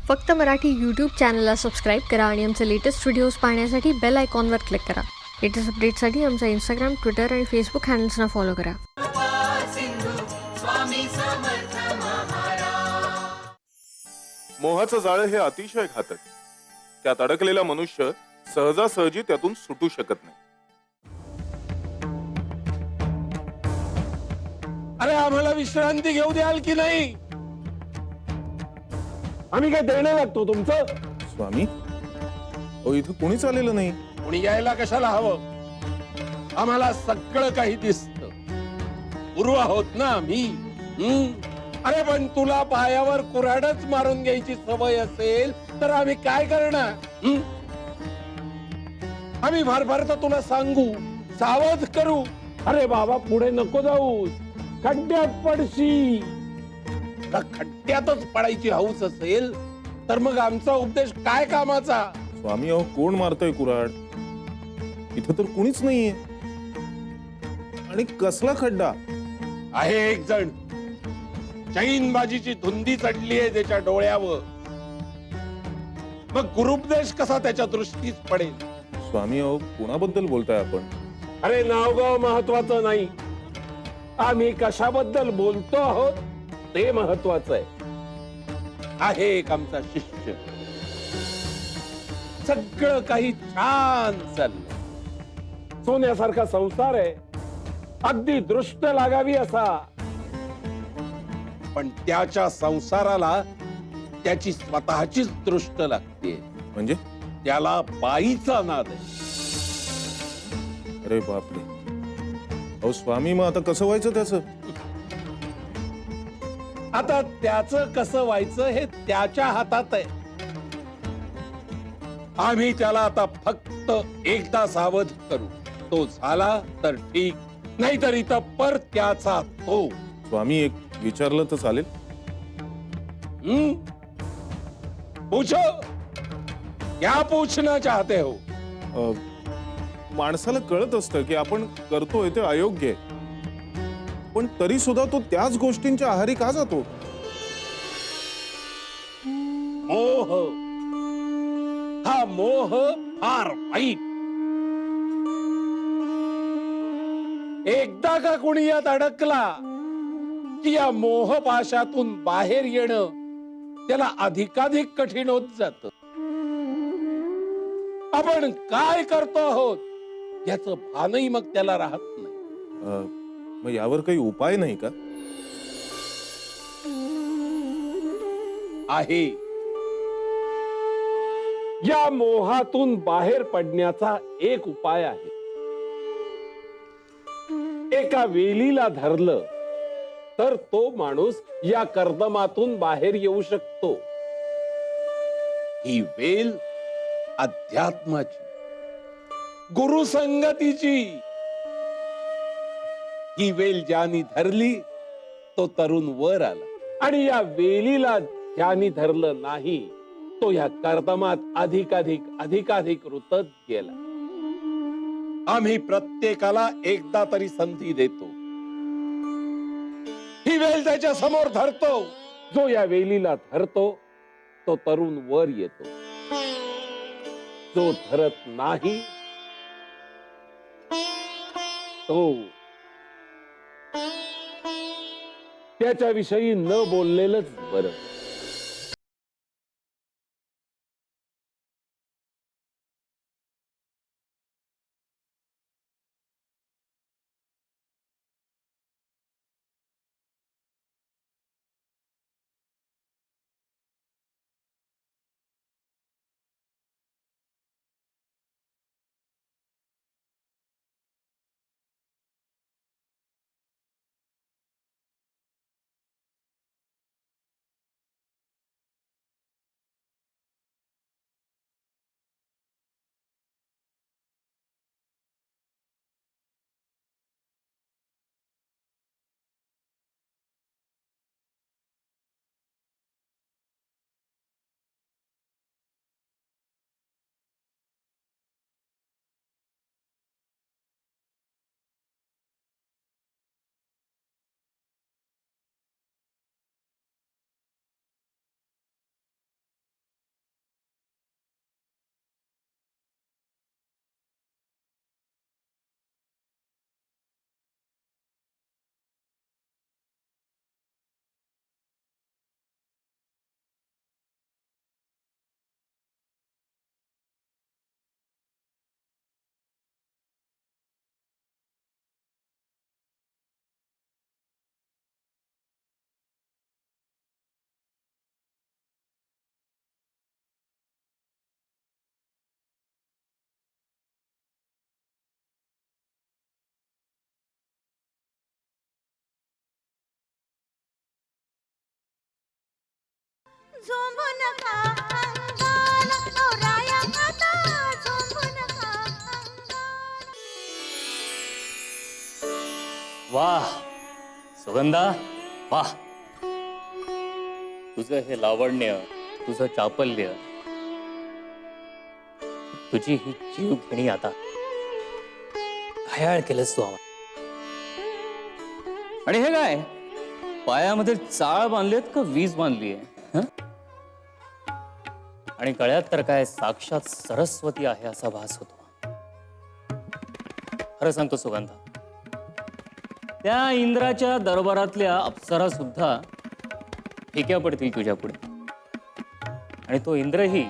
फक्त मराठी यूट्यूब चॅनलला सबस्क्राईब करा आणि आमचे लेटेस्ट व्हिडिओज पाहण्यासाठी बेल आयकॉनवर क्लिक करा. लेटेस्ट अपडेट्ससाठी आमचा इंस्टाग्राम, ट्विटर आणि फेसबुक हँडल्सना फॉलो करा. मोहाचं जाळं हे अतिशय घातक. त्यात अडकलेला मनुष्य सहजासहजी त्यातून सुटू शकत नाही. अरे आम्हाला विश्रांती घेऊ द्याल की नाही? आम्ही काय देणं लागतो तुमचं? स्वामी, अहो इथं कोणीच आलेलं नाही. कोणी यायला कशाला हवं? आम्हाला सगळं काही दिसत. गुरु आहोत ना आम्ही. अरे पण तुला पायावर कुऱ्हाडच मारून घ्यायची सवय असेल तर आम्ही काय करणार? आम्ही भरभर तर तुला सांगू, सावध करू. अरे बाबा पुढे नको जाऊ, खड्ड्यात पडशी. खड्ड्यातच पडायची हौस असेल तर मग आमचा उपदेश काय कामाचा? स्वामी, अहो कोण मारतय कुऱ्हाड? इथं तर कुणीच नाहीये. आणि कसला खड्डा? आहे एक जण, चैनबाजीची धुंदी चढली आहे त्याच्या डोळ्यावर. मग गुरुपदेश कसा त्याच्या दृष्टीत पडेल? स्वामी, अहो कोणाबद्दल बोलताय आपण? अरे नावगाव महत्वाचं नाही, आम्ही कशाबद्दल बोलतो आहोत ते महत्वाचं आहे. आहे एक आमचा शिष्य, सगळं काही छान चाललं. सोन्यासारखा संसार आहे, अगदी दृष्ट लागावी असा. पण त्याच्या संसाराला त्याची स्वतःचीच दृष्ट लागते. म्हणजे? त्याला बाईचा नाद आहे. अरे बापरे. अहो स्वामी, मग आता कसं व्हायचं त्याचं? आता त्याचं कसं व्हायचं हे त्याच्या हातात आहे. आम्ही त्याला आता फक्त एकदा सावध करू. तो झाला तर ठीक, नाहीतर इथं पर त्याचा तो. स्वामी, एक विचारलं तर चालेल? पूछो, क्या पूछना चाहते हो? माणसाला कळत असतं की आपण करतोय ते अयोग्य आहे, पण तरी सुद्धा तो त्याच गोष्टींच्या आहारी का जातो? मोह. हा मोह फार वाईट. एकदा का कोणी यात अडकला की या मोहपाशातून बाहेर येणं त्याला अधिकाधिक कठीण होत जात. आपण काय करतो आहोत याचं भानही मग त्याला राहत नाही. मग यावर काही उपाय नाही का? आहे. या मोहातून बाहेर पडण्याचा एक उपाय आहे. एका वेलीला धरलं तर तो माणूस या कर्दमातून बाहेर येऊ शकतो. ही वेल अध्यात्माची, गुरुसंगतीची. ही वेल ज्यानी धरली तो तरुण वर आला, आणि या वेलीला ज्यानी धरलं नाही तो या कर्दमात अधिकाधिक रुतत गेला. आम्ही प्रत्येकाला एकदा तरी संधी देतो. ही वेल त्याच्या समोर धरतो. जो या वेलीला धरतो तो तरुण वर येतो. जो धरत नाही तो त्याच्याविषयी न बोललेलंच बरं. झोंबू नका अंगाला, ओ राया आता झोंबू नका अंगाला. वाह सुगंधा, वाह. तुझं हे लावण्य, तुझं चापल्य, तुझी ही जीव घेणी आता घायाळ केलंस तू आम्हाला. आणि हे काय पायामध्ये चाळ बांधलीत का वीज बांधली आहे? आणि गळ्यात तर काय साक्षात सरस्वती आहे असा भास होतो. खरं सांगतो सुगंधा, त्या इंद्राच्या दरबारातल्या अप्सरा सुद्धा फिक्या पडतील तुझ्या पुढे. आणि तो इंद्रही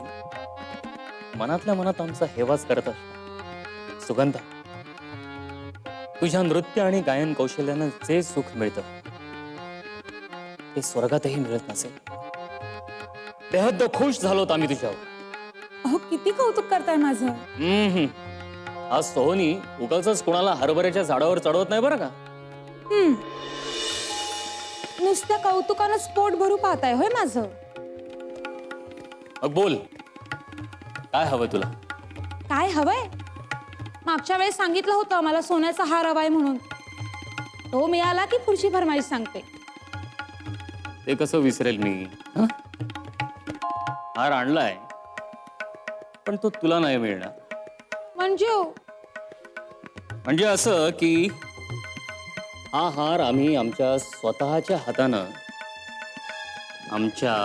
मनातल्या मनात आमचा हेवाच करत असतो. सुगंधा, तुझ्या नृत्य आणि गायन कौशल्यानं जे सुख मिळतं ते स्वर्गातही मिळत नसेल. बेहद खुश झालोत आम्ही तुझ्यावर. अहो किती कौतुक करताय माझं. आज सोहनी उगाचच कोणाला हरभऱ्याच्या झाडावर चढवत नाही बरं का. नुसत्या कौतुकानं स्पोट भरू पाहताय होय माझं. मग बोल, काय हवंय तुला? काय हवंय? मागच्या वेळेस सांगितलं होतं मला सोन्याचा हार हवाय म्हणून. तो मिळाला की पुढची फरमाईश सांगते. ते कसं विसरेल मी? हं? हार आणलाय पण तो तुला नाही मिळणार. म्हणजे हो? म्हणजे असं की हा हार आम्ही आमच्या स्वतःच्या हातानं आमच्या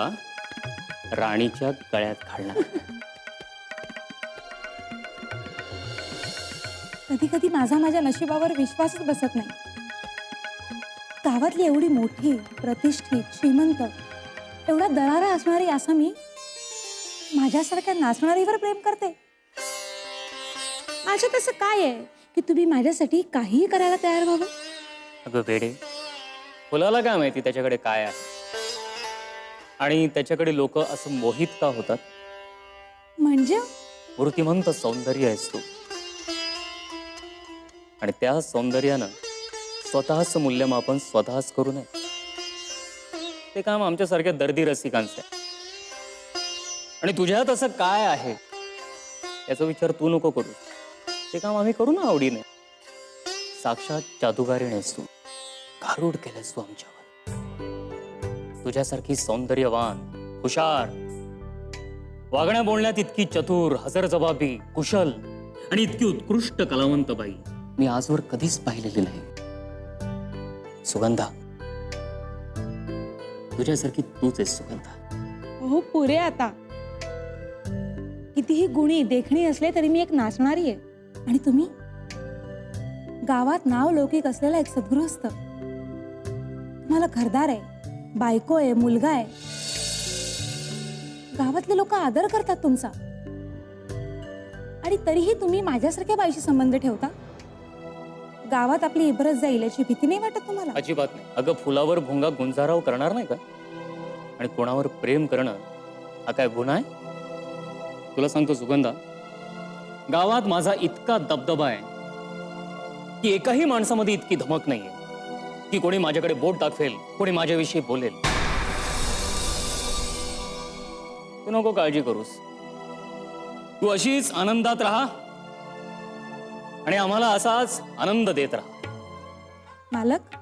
राणीच्या गळ्यात घालणार. कधी कधी माझ्या नशिबावर विश्वासच बसत नाही. गावातली एवढी मोठी प्रतिष्ठित श्रीमंत एवढा दरारा असणारी आसामी माझ्यासारख्या नाचणारीवर प्रेम करते. माझ्यात असं काय आहे की तुम्ही माझ्यासाठी काहीही करायला तयार व्हावं? अगं वेडे, फुलाला काय माहिती त्याच्याकडे काय आहे आणि त्याच्याकडे लोक असं मोहित का होतात. म्हणजे मूर्तिमंत सौंदर्य आहेस तू आणि त्या सौंदर्यानं स्वतःच मूल्यमापन स्वतःच करू नये. ते काम आमच्यासारख्या दर्दी रसिकांचं आहे. आणि तुझ्यात असं काय आहे याचा विचार तू नको करू. ते काम आम्ही करू ना आवडीने. साक्षात जादूगारीण आहेस तू. गारुड केलंस तू आमच्यावर. तुझ्यासारखी सौंदर्यवान, हुशार, वागण्या बोलण्यात इतकी चतुर, हजरजबाबी, कुशल आणि इतकी उत्कृष्ट कलावंत बाई मी आजवर कधीच पाहिलेली नाही. सुगंधा, तुझ्यासारखी तूच आहेस सुगंधा. हो पुरे आता. कितीही गुणी देखणी असले तरी मी एक नाचणारी आहे. आणि तुम्ही गावात नाव लौकिक असलेला एक सद्गृहस्थ. तुम्हाला घरदार आहे, बायको आहे, मुलगा आहे. गावातले लोक आदर करतात तुमचा. आणि तरीही तुम्ही माझ्यासारख्या बाईशी संबंध ठेवता. गावात आपली इबरत जाईल याची भीती नाही वाटत तुम्हाला? अजिबात नाही. अगं फुलावर भुंगा गुंजाराव करणार नाही का? आणि कोणावर प्रेम करणं हा काय गुन्हा आहे? तुला सांगतो सुगंधा, गावात माझा इतका दबदबा आहे की एकाही माणसामध्ये इतकी धमक नाहीये की कोणी माझ्याकडे बोट दाखवेल, कोणी माझ्याविषयी बोलेल. तू नको काळजी करूस. तू अशीच आनंदात राहा आणि आम्हाला असाच आनंद देत राहा. मालक,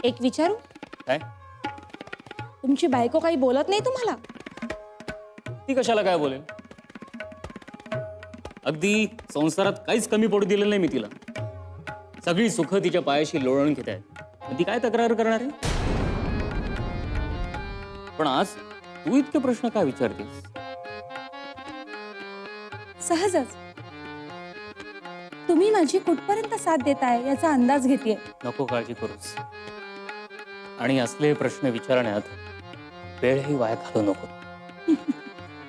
एक विचारू? काय? तुमची बायको काही बोलत नाही तुम्हाला? ती कशाला काय बोलेल? अगदी संसारात काहीच कमी पडू दिलेलं नाही मी तिला. सगळी सुख तिच्या पायाशी लोळण घेत आहेत. ती काय तक्रार करणार आहे? पण आज तू इतके प्रश्न काय विचारतेस? सहजच. तुम्ही माझी कुठपर्यंत साथ देताय याचा अंदाज घेतेय. नको काळजी करूस. आणि असले प्रश्न विचारण्यात वेळही वाया घालू नको.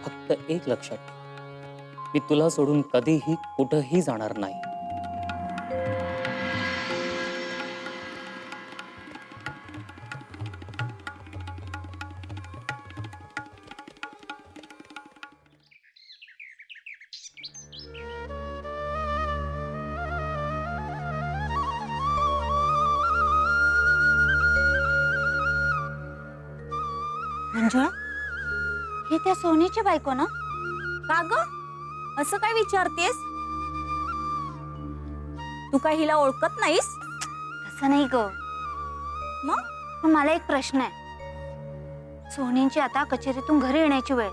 फक्त एक लक्षात ठेव, मी तुला सोडून कधीही कुठंही जाणार नाही. अंजळा, ही त्या सोनीची बायको ना? का ग असं काय विचारतेस? तू काय हिला ओळखत नाहीस? तसं नाही ग. मग पण मला एक प्रश्न आहे. सोनींची आता कचेरीतून घरी येण्याची वेळ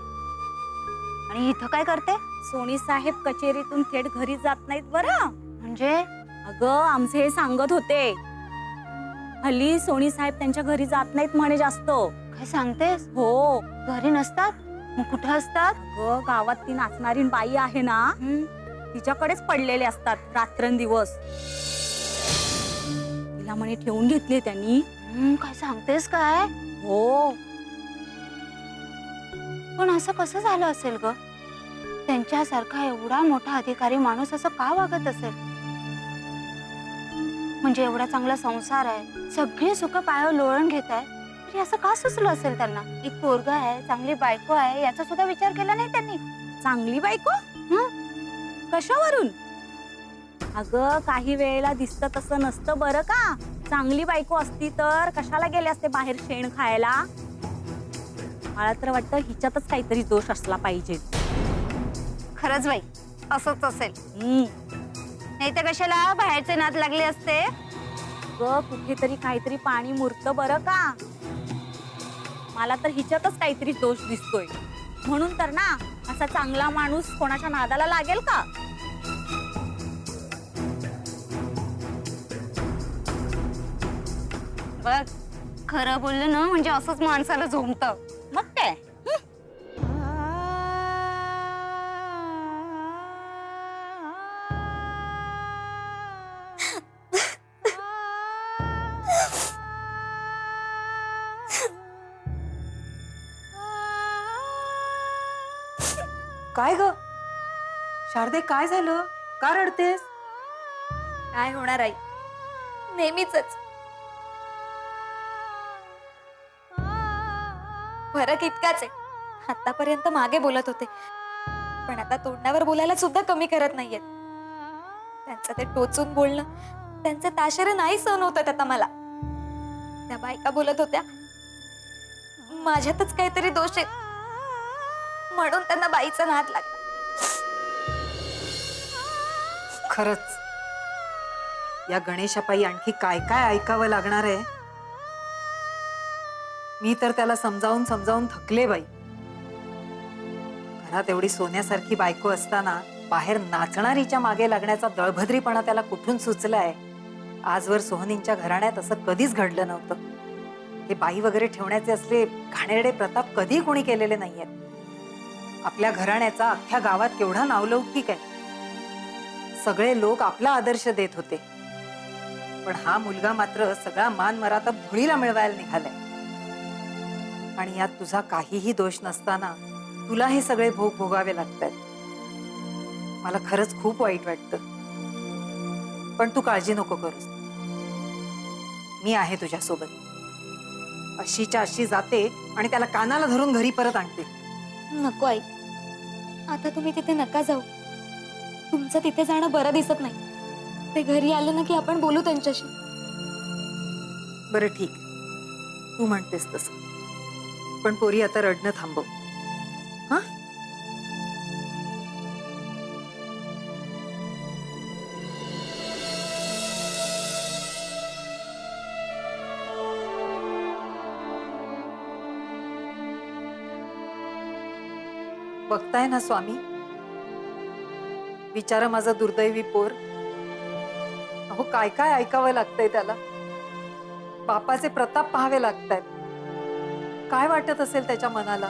आणि इथं काय करते? सोनी साहेब कचेरीतून थेट घरी जात नाहीत बरं. म्हणजे अगं आमचे हे सांगत होते, हल्ली सोनी साहेब त्यांच्या घरी जात नाहीत म्हणे जास्त. काय सांगतेस? हो घरी नसतात? मग कुठं असतात? अगं गावात ती नाचणारी बाई आहे ना, तिच्याकडेच पडलेले असतात रात्रंदिवस. तिला म्हणे ठेवून घेतले त्यांनी. काय सांगतेस काय? हो पण असं कसं झालं असेल ग? त्यांच्यासारखा एवढा मोठा अधिकारी माणूस असं का वागत असेल? म्हणजे एवढा चांगला संसार आहे, सगळी सुख पायावर लोळण घेत आहे, तरी असं का सुचलं असेल त्यांना? एक पोरगा आहे, चांगली बायको आहे, याचा सुद्धा विचार केला नाही त्यांनी. चांगली बायको? कशावरून? अगं काही वेळेला दिसतं तसं नसतं बरं का. चांगली बायको असती तर कशाला गेले असते बाहेर शेण खायला? मला तर वाटतं हिच्यातच काहीतरी दोष असला पाहिजे. खरंच बाई, असंच असेल. नाही तर कशाला बाहेरचे नाद लागले असते? ग कुठेतरी काहीतरी पाणी मुरतं बरं का. मला तर हिच्यातच काहीतरी दोष दिसतोय. म्हणून तर ना असा चांगला माणूस कोणाच्या नादाला लागेल का? बघ, खरं बोललं ना म्हणजे असंच माणसाला झोंबतं. मग काय. काय ग शारदे, काय झालं? का रडतेस? काय होणार आई, नेहमीच. फरक इतकाच आहे, आतापर्यंत मागे बोलत होते पण आता तोंडावर बोलायला सुद्धा कमी करत नाहीयेत. त्यांचं ते टोचून बोलणं, त्यांचे ताशेरे नाही सहन होत आता मला. त्या बायका बोलत होत्या माझ्यातच काहीतरी दोष आहे म्हणून त्यांना बाईचा नाद लागला. खरंच या गणेशापायी आणखी काय काय ऐकावं लागणार आहे. मी तर त्याला समजावून समजावून थकले बाई. घरात एवढी सोन्यासारखी बायको असताना बाहेर नाचणारीच्या मागे लागण्याचा दळभद्रीपणा त्याला कुठून सुचलाय? आजवर सोहनींच्या घराण्यात असं कधीच घडलं नव्हतं. हे बाई वगैरे ठेवण्याचे असले घाणेरडे प्रताप कधी कोणी केलेले नाहीयेत. आपल्या घराण्याचा अख्ख्या गावात केवढा नावलौकिक आहे. सगळे लोक आपला आदर्श देत होते, पण हा मुलगा मात्र सगळा मान मराता धुळीला मिळवायला निघालाय. आणि यात तुझा काहीही दोष नसताना तुला हे सगळे भोग भोगावे लागतात. मला खरंच खूप वाईट वाटतं, पण तू काळजी नको करूस. मी आहे तुझ्यासोबत. अशीच्या अशी जाते आणि त्याला कानाला धरून घरी परत आणते. नको आई, आता तुम्ही तिथे नका जाऊ. तुमचं तिथे जाणं बरं दिसत नाही. ते घरी आलं ना की आपण बोलू त्यांच्याशी. बरं ठीक, तू म्हणतेस तसं. पण पोरी आता रडणं थांबव. हा, बघताय ना स्वामी, विचारा माझा दुर्दैवी पोर. अहो काय काय ऐकावं लागतंय त्याला. बापाचे प्रताप पाहावे लागतायत. काय वाटत असेल त्याच्या मनाला?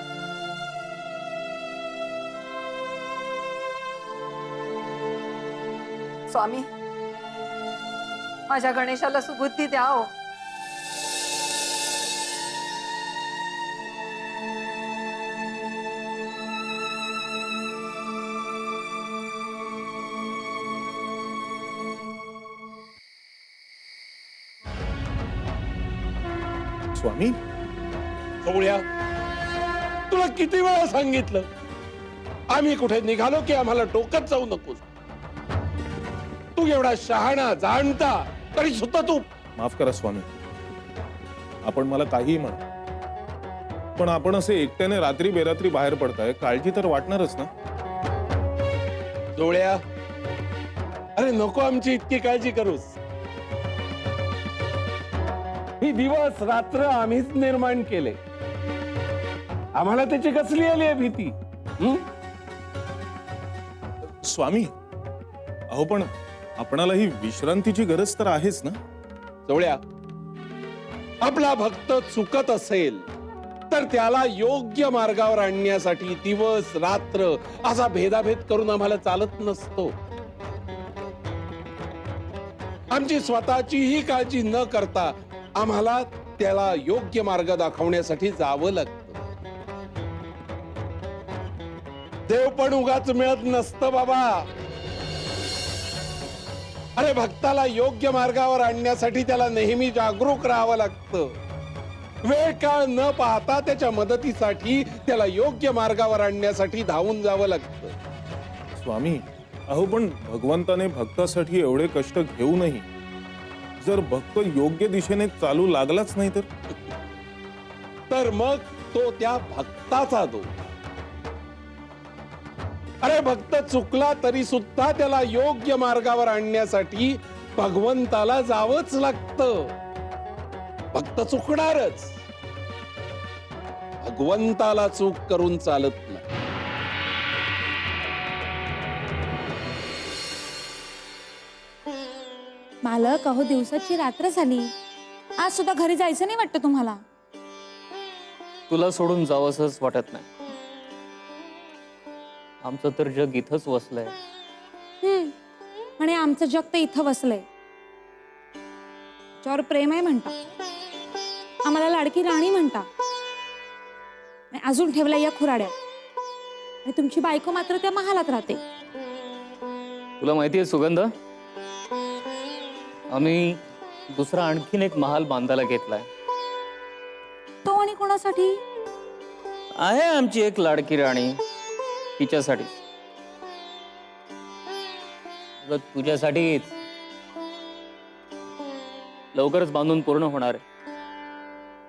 स्वामी, माझ्या गणेशाला सुबुद्धी द्या हो. स्वामी, सोहळ्या, तुला किती वेळा सांगितलं आम्ही कुठे निघालो की आम्हाला डोक्यात जाऊ नकोस. तू एवढा शहाणा जाणता तरी सुद्धा तू. माफ करा स्वामी, आपण मला काहीही म्हणा, पण आपण असे एकट्याने रात्री बेरात्री बाहेर पडताय, काळजी तर वाटणारच ना. डोळ्या, अरे नको आमची इतकी काळजी करूस. ही दिवस रात्र आम्हीच निर्माण केले. आम्हाला त्याची कसली आली आहे भीती? स्वामी, अहो पण आपणाला ही विश्रांतीची गरज तर आहेच ना. डोळ्या, आपला भक्त चुकत असेल तर त्याला योग्य मार्गावर आणण्यासाठी दिवस रात्र असा भेदाभेद करून आम्हाला चालत नसतो. आमची स्वतःचीही काळजी न करता आम्हाला त्याला योग्य मार्ग दाखवण्यासाठी जावं लागतं. देव पण उगाच मिळत नसतं बाबा. अरे भक्ताला योग्य मार्गावर आणण्यासाठी त्याला नेहमी जागरूक राहावं लागतं. वेळ काळ न पाहता त्याच्या मदतीसाठी त्याला योग्य मार्गावर आणण्यासाठी धावून जावं लागतं. स्वामी, अहो पण भगवंताने भक्तासाठी एवढे कष्ट घेऊनही जर भक्त योग्य दिशेने चालू लागलाच नाही तर मग तो त्या भक्ताचा दोष. अरे भक्त चुकला तरी सुद्धा त्याला योग्य मार्गावर आणण्यासाठी भगवंताला जावंच लागतं. भक्त चुकणारच, भगवंताला चूक करून चालत नाही. मालक, अहो दिवसाची रात्र झाली, आज सुद्धा घरी जायचं नाही वाटतं तुम्हाला? तुला सोडून जावंसच वाटत नाही. आमचं तर जग इथंच वसलंय. आणि आमचं जग तर इथं वसलंय. त्याच्यावर प्रेम आहे म्हणता, आम्हाला लाडकी राणी म्हणता, आणि अजून ठेवल्या या खुराड्या. आणि तुमची बायको मात्र त्या महालात राहते. तुला माहितीये सुगंध, आम्ही दुसरा आणखीन एक महाल बांधायला घेतलाय. तो आणि कोणासाठी? आहे आमची एक लाडकी राणी, तिच्यासाठी, तुझ्यासाठीच. लवकरच बांधून पूर्ण होणार आहे.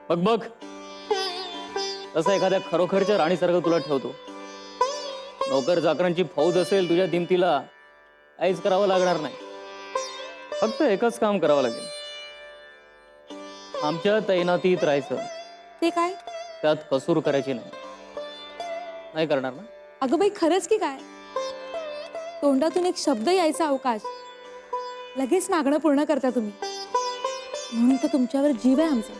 बघ बघ, तसं एखाद्या खरोखरच्या राणीसारखं तुला ठेवतो. नोकर चाकरांची फौज असेल तुझ्या दिमतीला, काहीच करावं लागणार नाही. फक्त एकच काम करावं लागेल, आमच्या तैनातीत राहायचं. ते काय? त्यात कसूर करायची नाही. नाही करणार ना? अगं बाई, खरंच की काय? तोंडातून एक शब्द यायचा अवकाश लगेच मागणं पूर्ण करता तुम्ही. म्हणून तर तुमच्यावर जीव आहे आमचा.